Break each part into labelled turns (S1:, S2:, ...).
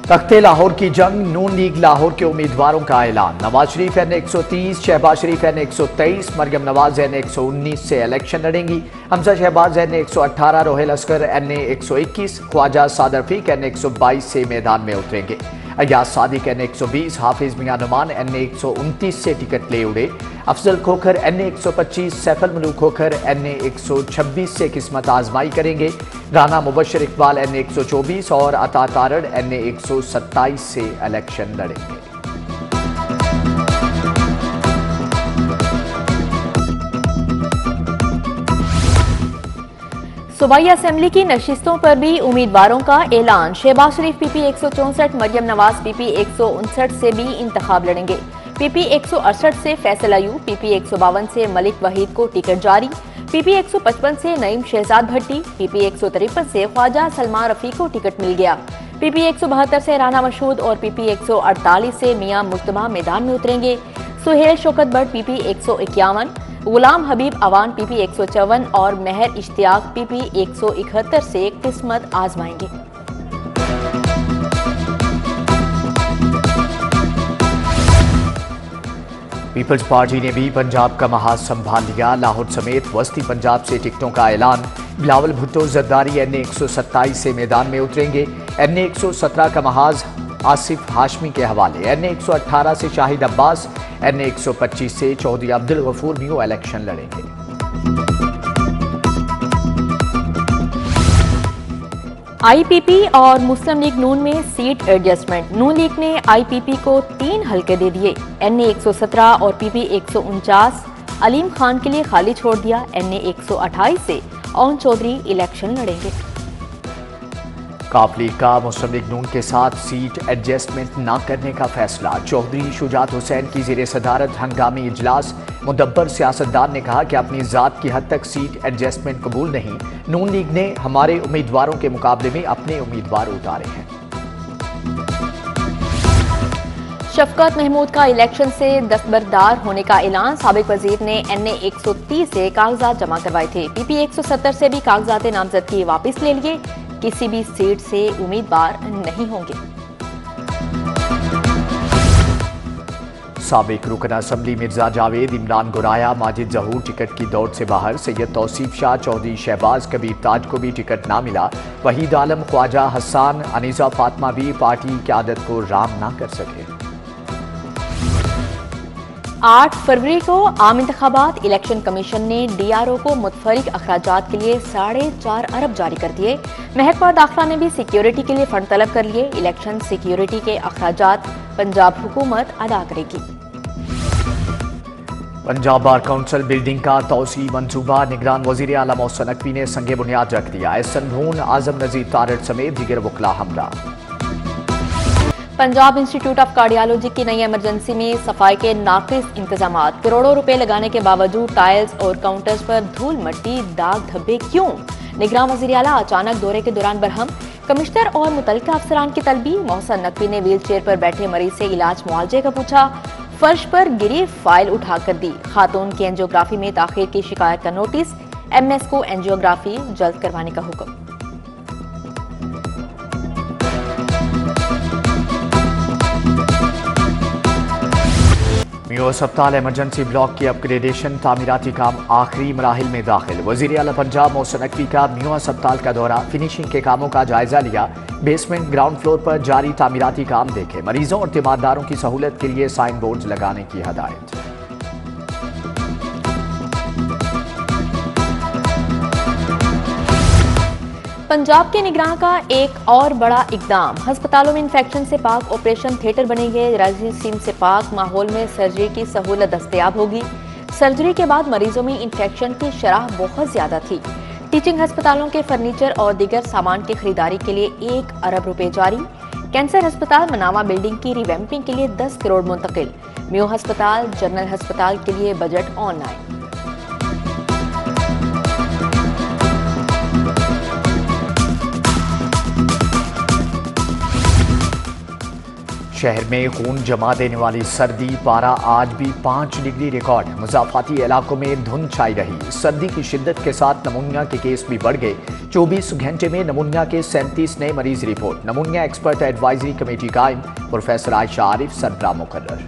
S1: तख्ते लाहौर की जंग, नून लीग लाहौर के उम्मीदवारों का ऐलान। नवाज शरीफ एन 130, शहबाज शरीफ एन 123, मरियम नवाज एन 119 से इलेक्शन लड़ेंगी। हमजा शहबाज एन 118, रोहेल असगर एन 121, ख्वाजा सादर रफीक एन 122 से मैदान में उतरेंगे। अयाज सादिक एन 120, हाफिज मियां नुमान एन 129 से टिकट ले उड़े। अफजल खोखर एन 125, सैफल मलूक खोखर एन 126 से किस्मत आजमाई करेंगे। राना मुबशर इकबाल एन 124 और अता तारड़ एन 127 से इलेक्शन लड़ेंगे।
S2: सूबाई असेंबली की नशिस्तों पर भी उम्मीदवारों का ऐलान। शहबाज शरीफ पीपी 164, मरियम नवाज पीपी 159 से भी इंतखाब लड़ेंगे। पीपी 168 से फैसल अयूब, पीपी 152 से मलिक वहीद को टिकट जारी। पीपी 155 से नईम शहजाद भट्टी, पीपी 153 से ख्वाजा सलमान रफी को टिकट मिल गया। पीपी 172 से राना मशहूद और पीपी 148 से मियां मुस्तबा मैदान में उतरेंगे। सुहेल शौकत भट्ट पीपी 151, गुलाम हबीब अवान पीपी 154 और महर इश्तियाक पीपी 171 से किस्मत आजमाएंगे।
S1: पीपल्स पार्टी ने भी पंजाब का महाज संभाल लिया। लाहौर समेत वस्ती पंजाब से टिकटों का ऐलान। बिलावल भुट्टो जरदारी एन 127 से मैदान में उतरेंगे। एन 117 का महाज आसिफ हाशमी के हवाले। एन 118 से शाहिद अब्बास, एन 125 से चौधरी अब्दुल गफूर न्यू इलेक्शन लड़ेंगे।
S2: आईपीपी और मुस्लिम लीग नून में सीट एडजस्टमेंट। नून लीग ने आईपीपी को 3 हलके दे दिए। एनए 117 और पीपी 149 अलीम खान के लिए खाली छोड़ दिया। एनए 128 से ओन चौधरी इलेक्शन लड़ेंगे।
S1: काफ लीग का मुस्लिम लीग नून के साथ सीट एडजस्टमेंट न करने का फैसला। चौधरी शुजात हुसैन की ज़ेर सदारत हंगामी इजलास। मुदब्बर सियासतदान ने कहा कि अपनी ज़ात की हद तक सीट एडजस्टमेंट कबूल नहीं। नून लीग ने हमारे उम्मीदवारों के मुकाबले में अपने उम्मीदवार उतारे हैं।
S2: शफकत महमूद का इलेक्शन से दस्तबरदार होने का ऐलान। साबिक वजीर ने एनए 130 से कागजात जमा करवाए थे। पीपी 170 से भी कागजात नामजदगी वापस ले लिए। किसी भी सीट से उम्मीदवार नहीं होंगे।
S1: साबिक रुकन असम्बली मिर्जा जावेद, इमरान गुराया, माजिद जहूर टिकट की दौड़ से बाहर। सैयद तौसीफ शाह, चौधरी शहबाज, कबीर ताज को भी टिकट ना मिला। वहीद आलम, ख्वाजा हसन, अनीसा फातिमा भी पार्टी की आदत को राम ना कर सके।
S2: 8 फरवरी को आम इंतखाबात। इलेक्शन कमीशन ने डीआरओ को मुतफरिक अखराजात के लिए 4.5 अरब जारी कर दिए। महकमा दाखिला ने भी सिक्योरिटी के लिए फंड तलब कर लिए। इलेक्शन सिक्योरिटी के अखराजात पंजाब हुकूमत अदा करेगी।
S1: पंजाब बार काउंसिल बिल्डिंग का तौसी मंसूबा। निगरान वजीर आला मोहसिन नकवी ने संगे बुनियाद रख दिया। एहसन भून, आजम नजीर तारड़ समेत दीगर वकला हमरा।
S2: पंजाब इंस्टीट्यूट ऑफ कार्डियोलॉजी की नई इमरजेंसी में सफाई के नाकिस इंतजामात। करोड़ों रुपए लगाने के बावजूद टाइल्स और काउंटर्स पर धूल मट्टी दाग धब्बे क्यों? निगरान वजीर आला अचानक दौरे के दौरान बरहम। कमिश्नर और मुतल्लिका अफसरान की तलबी। मोहसिन नकवी ने व्हील चेयर पर बैठे मरीज से इलाज मुआवजे का पूछा। फर्श पर गिरी फाइल उठाकर दी। खातून की एंजियोग्राफी में ताखीर की शिकायत का नोटिस। एमएस को एंजियोग्राफी जल्द करवाने का हुक्म।
S1: मियो अस्पताल इमरजेंसी ब्लॉक की अपग्रेडेशन, तामीराती काम आखिरी मराहिल में दाखिल। वजीर आला पंजाब मोहसिन नकवी का मियो अस्पताल का दौरा। फिनिशिंग के कामों का जायजा लिया। बेसमेंट ग्राउंड फ्लोर पर जारी तामीराती काम देखे। मरीजों और तीमारदारों की सहूलत के लिए साइन बोर्ड लगाने की हदायत।
S2: पंजाब के निगरान का एक और बड़ा इकदाम। अस्पतालों में इंफेक्शन से पाक ऑपरेशन थिएटर बनेंगे। राजी सीम से पाक माहौल में सर्जरी की सहूलत दस्तयाब होगी। सर्जरी के बाद मरीजों में इंफेक्शन की शरह बहुत ज्यादा थी। टीचिंग अस्पतालों के फर्नीचर और दीगर सामान की खरीदारी के लिए 1 अरब रुपए जारी। कैंसर अस्पताल मनावा बिल्डिंग की रिवैम्पिंग के लिए 10 करोड़ मुंतकिल। मियो अस्पताल, जनरल अस्पताल के लिए बजट ऑनलाइन।
S1: شہر میں خون جما دینے والی سردی، پارہ آج بھی 5 ڈگری ریکارڈ۔ مضافاتی علاقوں میں دھند چھائی رہی۔ سردی کی شدت کے ساتھ نمونیا کے کیس بھی بڑھ گئے۔ 24 گھنٹے میں نمونیا کے 37 نئے مریض report. Pneumonia expert advisory committee قائم، پروفیسر عائشہ عارف سربراہ مقرر۔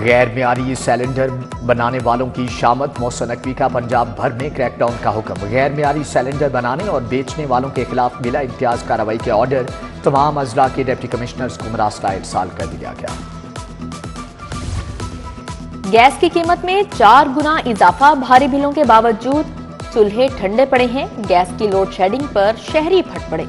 S1: غیر معیاری سلنڈر بنانے والوں کی شامت، محسن نقوی کا پنجاب بھر میں کریک ڈاؤن کا حکم۔ غیر معیاری سلنڈر بنانے اور بیچنے والوں کے خلاف بلا امتیاز کارروائی کے آرڈر تمام اضلاع کے ڈپٹی کمشنرز کو مراسلہ ارسال کر دیا گیا۔
S2: گیس کی قیمت میں 4 گنا اضافہ، بھاری بلوں کے باوجود چولہے ٹھنڈے پڑے ہیں۔ گیس کی لوڈ شیڈنگ پر شہری پھٹ پڑے۔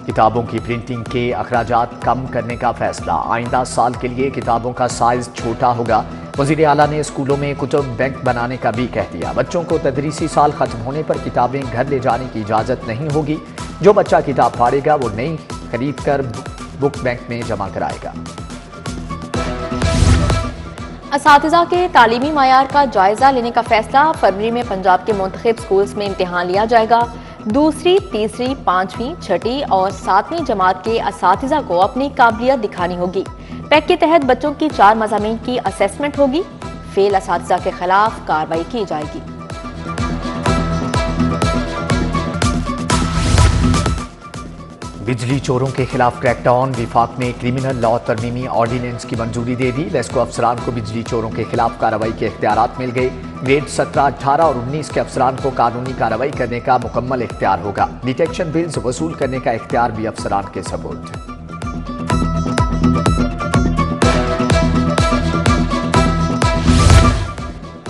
S1: کتابوں کی پرنٹنگ کے اخراجات کم کرنے کا فیصلہ، آئندہ سال کے لیے کتابوں کا سائز چھوٹا ہوگا۔ وزیر اعلیٰ نے اسکولوں میں کتب بینک بنانے کا بھی کہہ دیا۔ بچوں کو تدریسی سال ختم ہونے پر کتابیں گھر لے جانے کی اجازت نہیں ہوگی۔ جو بچہ کتاب پھاڑے گا وہ نئی خرید کر بک بینک میں جمع کرائے گا۔
S2: اساتذہ کے تعلیمی معیار کا جائزہ لینے کا فیصلہ، فروری میں پنجاب کے منتخب اسکولز میں امتحان لیا جائے گا۔ دوسری، تیسری، 5ویں، 6ٹھی اور 7ویں جماعت کے اساتذہ کو اپنی قابلیت دکھانی ہوگی۔ پیک کے تحت بچوں کی 4 مضامین کی اسیسمنٹ ہوگی۔ فیل اساتذہ کے خلاف کارروائی کی جائے گی۔
S1: بجلی چوروں کے خلاف کریک ڈاؤن، وفاق نے کرمنل لا ترمیمی آرڈیننس کی منظوری دے دی۔ لیسکو افسران کو بجلی چوروں کے خلاف کارروائی کے اختیارات مل گئے۔ گریڈ 17، 18 اور 19 کے افسران کو قانونی کارروائی کرنے کا مکمل اختیار ہوگا۔ ڈیٹیکشن بلز وصول کرنے کا اختیار بھی افسران کے سپرد۔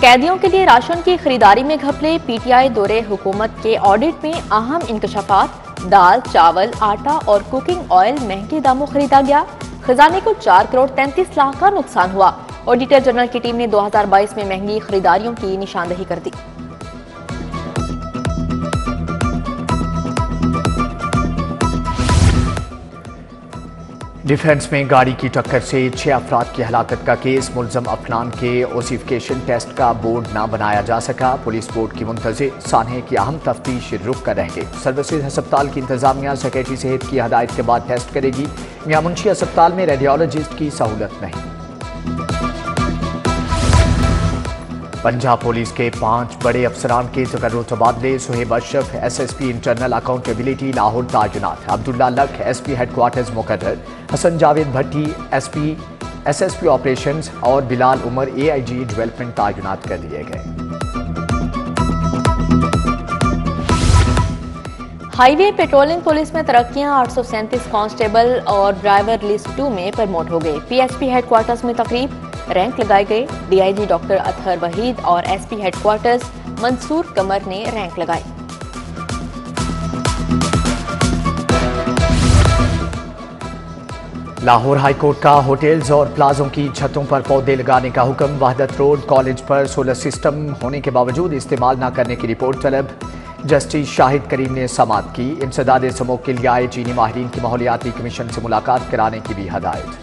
S2: قیدیوں کے لیے راشن کی خریداری میں گھپلے، پی ٹی آئی دورے حکومت کے آڈٹ میں اہم انکشافات۔ دال، چاول، آٹا اور کوکنگ آئل مہنگے داموں خریدا گیا۔ خزانے کو 4 کروڑ 33 لاکھ کا نقصان ہوا۔ آڈیٹر جنرل کی ٹیم نے 2022 میں مہنگی خریداریوں کی نشاندہی کر دی۔
S1: ڈیفنس میں گاڑی کی ٹکر سے 6 افراد کی ہلاکت کا کیس، ملزم افنان کے اوسیفیکیشن ٹیسٹ کا بورڈ نہ بنایا جا سکا۔ پولیس بورڈ کی منتظر سانحے کی اہم تفتیش رک کر رہ گئی۔ سروسز ہسپتال کی انتظامیہ سیکریٹری صحت کی ہدایت کے بعد ٹیسٹ کرے گی۔ میاں منشی ہسپتال میں ریڈیولوجسٹ کی سہولت نہیں۔ پنجاب پولیس کے 5 بڑے افسران کے تقرر تبادلے، Suhaib Ashraf S S P internal accountability Lahore تعینات، Abdullah Lakh S P head quarters مقرر، Hassan Javed Bhatti S S P operations اور بلال عمر اے آئی جی ڈیولپمنٹ تعینات کر دیے گئے۔
S2: ہائی وے پیٹرولنگ پولیس میں ترقیاں، 837 کانسٹیبل اور ڈرائیور لسٹ 2 میں پرموٹ ہو گئے۔ P S P head quarters میں تقریب، رینک لگائے گئے۔ D I G doctor Athar Waheed اور S P head quarters Mansoor Qamar نے رینک لگائی۔
S1: لاہور ہائی کورٹ کا ہوٹلز اور پلازوں کی چھتوں پر پودے لگانے کا حکم، وحدت روڈ کالج پر سولر سسٹم ہونے کے باوجود استعمال نہ کرنے کی رپورٹ طلب۔ جسٹس شاہد کریم نے سماعت کی، انسداد سموگ کے لیے آئے چینی ماہرین کی ماحولیاتی کمیشن سے ملاقات کرانے کی بھی ہدایت۔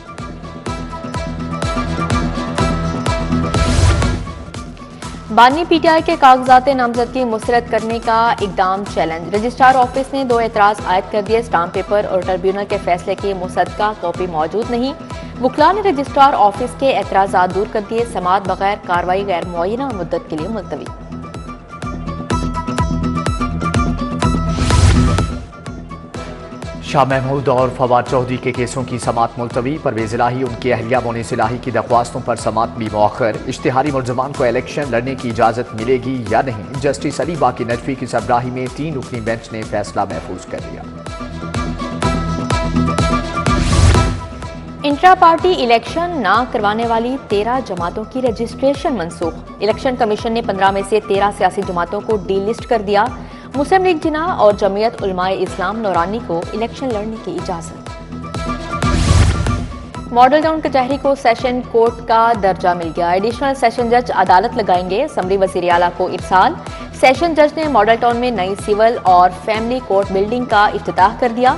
S2: بانی پی ٹی آئی کے کاغذات نامزدگی مسترد کرنے کا اقدام چیلنج، رجسٹرار آفس نے 2 اعتراض عائد کر دیے۔ اسٹامپ پیپر اور ٹربیونل کے فیصلے کی مصدقہ کاپی موجود نہیں۔ وکلاء نے رجسٹرار آفس کے اعتراضات دور کر دیے۔ سماعت بغیر کارروائی غیر معینہ مدت کے لیے ملتوی۔
S1: شاہ محمود اور فواد چودھری کے کیسوں کی سماعت ملتوی، پرویز الہی ان کی اہلیہ مونس الہی کی درخواستوں پر سماعت بھی مؤخر۔ اشتہاری ملزمان کو الیکشن لڑنے کی اجازت ملے گی یا نہیں، جسٹس علی باقی نجفی کی سربراہی میں 3 رکنی بینچ نے فیصلہ محفوظ کر لیا۔
S2: انٹرا پارٹی الیکشن نہ کروانے والی 13 جماعتوں کی رجسٹریشن منسوخ، الیکشن کمیشن نے 15 میں سے 13 سیاسی جماعتوں کو ڈی لسٹ کر دیا۔ مسلم لیگ جناح اور جمعیت علماء اسلام نورانی کو الیکشن لڑنے کی اجازت۔ ماڈل ٹاؤن کچہری کو سیشن کورٹ کا درجہ مل گیا، ایڈیشنل سیشن جج عدالت لگائیں گے۔ اسمبلی وزیر اعلیٰ کو ارسال، سیشن جج نے ماڈل ٹاؤن میں نئی سول اور فیملی کورٹ بلڈنگ کا افتتاح کر دیا۔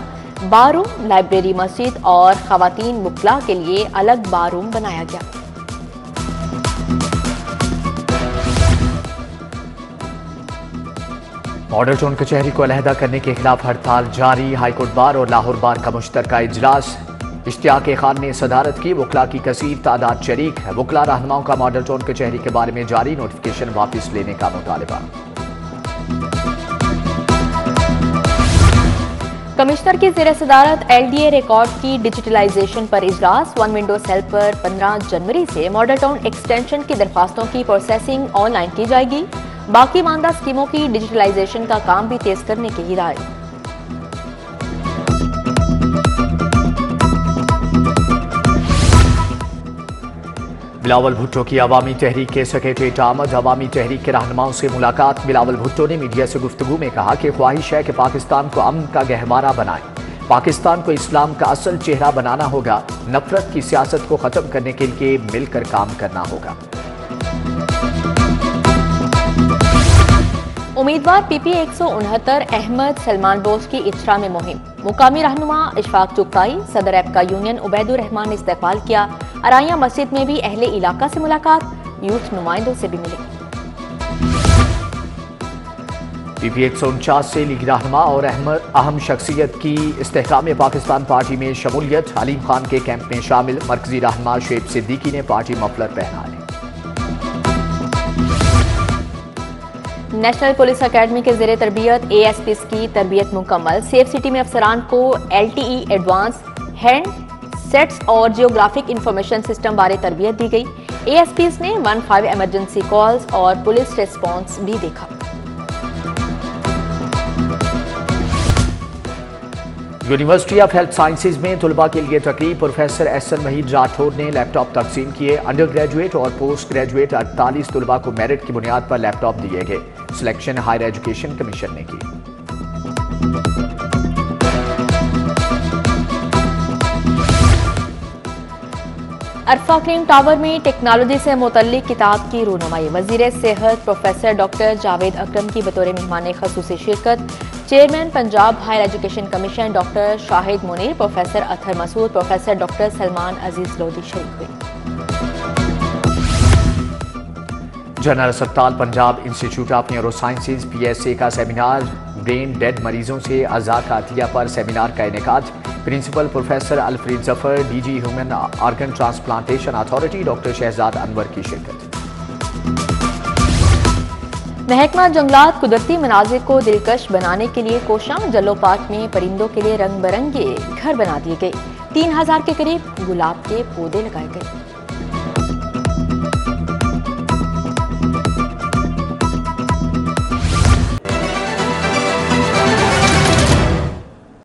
S2: بار روم، لائبریری، مسجد اور خواتین وکلاء کے لیے الگ بار روم بنایا گیا۔
S1: मॉडल टाउन कचहरी को अलहदा करने के खिलाफ हड़ताल जारी। हाईकोर्ट बार और लाहौर बार का मुश्तरका इजलास। इश्तियाक खान ने सदारत की। वकला की कसीर तादाद शरीक है। वकला रहनुमाओं का मॉडल टाउन कचहरी के बारे में जारी नोटिफिकेशन वापस लेने का मुतालबा।
S2: कमिश्नर की ज़ेर सदारत LDA रिकॉर्ड की डिजिटलाइजेशन पर इजलास। वन विंडो सेल पर 15 जनवरी से मॉडल टाउन एक्सटेंशन की दरख्वास्तों की प्रोसेसिंग ऑनलाइन की जाएगी। बाकी मानदा स्कीमों की डिजिटलाइजेशन का काम भी तेज करने की हिदायत।
S1: बिलावल भुट्टो की अवामी तहरीक के सेक्रेटरी आमद। अवामी तहरीक के रहनुमाओं से मुलाकात। बिलावल भुट्टो ने मीडिया से गुफ्तगू में कहा कि ख्वाहिश है कि पाकिस्तान को अमन का गहवारा बनाए। पाकिस्तान को इस्लाम का असल चेहरा बनाना होगा। नफरत की सियासत को खत्म करने के लिए मिलकर काम करना होगा।
S2: उम्मीदवार PP 169 अहमद सलमान बोस की इजरा में मुहिम। मुकामी रहनुमा इशफाक चुगताई, सदर एपका यूनियन उबैदुर रहमान ने इस्तकबाल किया। अराइया मस्जिद में भी अहले इलाका से मुलाकात। यूथ नुमाइंदों से भी मिले।
S1: PP 149 से लीग रहनुमा और अहम शख्सियत की इस्तेहकाम पाकिस्तान पार्टी में शमूलियत। हलीम खान के कैंप में शामिल। मरकजी रहनुमा शुएब सिद्दीकी ने पार्टी मफलर पहनाए।
S2: नेशनल पुलिस अकेडमी के ज़ेरे तरबियत ASPs की तरबियत मुकम्मल। सेफ सिटी में अफसरान को LTE एडवांस हैंड सेट्स और जियोग्राफिक इंफॉर्मेशन सिस्टम बारे तरबियत दी गई। ASPs ने 15 इमरजेंसी कॉल्स और पुलिस रिस्पॉन्स भी देखा।
S1: यूनिवर्सिटी ऑफ हेल्थ साइंसेज में तुलबा के लिए तकरीब। प्रोफेसर SN वहीद राठौर ने लैपटॉप तकसीम किए। अंडर ग्रेजुएट और पोस्ट ग्रेजुएट 48 तुलबा को मेरिट की बुनियाद पर लैपटॉप दिए गए। सिलेक्शन हायर एजुकेशन कमीशन ने की।
S2: अरफा क्रीम टावर में टेक्नोलॉजी से मुतल्लिक किताब की रूनुमाई। वजीर सेहत प्रोफेसर डॉक्टर जावेद अकरम की बतौर मेहमान खसूसी शिरकत। Chairman Punjab higher education commission doctor Shahid Munir, professor Athar Masood, professor doctor Salman Aziz Lodhi शरीक हुए।
S1: जनरल अस्पताल Punjab institute of neuro sciences PSA का सेमिनार। ब्रेन डेड मरीजों से अज़ा का अतिया पर सेमिनार का इनेकाद। Principal professor Alfreed Zafar, DG human organ transplantation authority doctor Shahzad Anwar की शिरकत।
S2: महकमा जंगलात कुदरती मनाजिर को दिलकश बनाने के लिए कोशां। जल्लो पार्क में परिंदों के लिए रंग बिरंगे घर बना दिए गए। 3000 के करीब गुलाब के पौधे लगाए गए।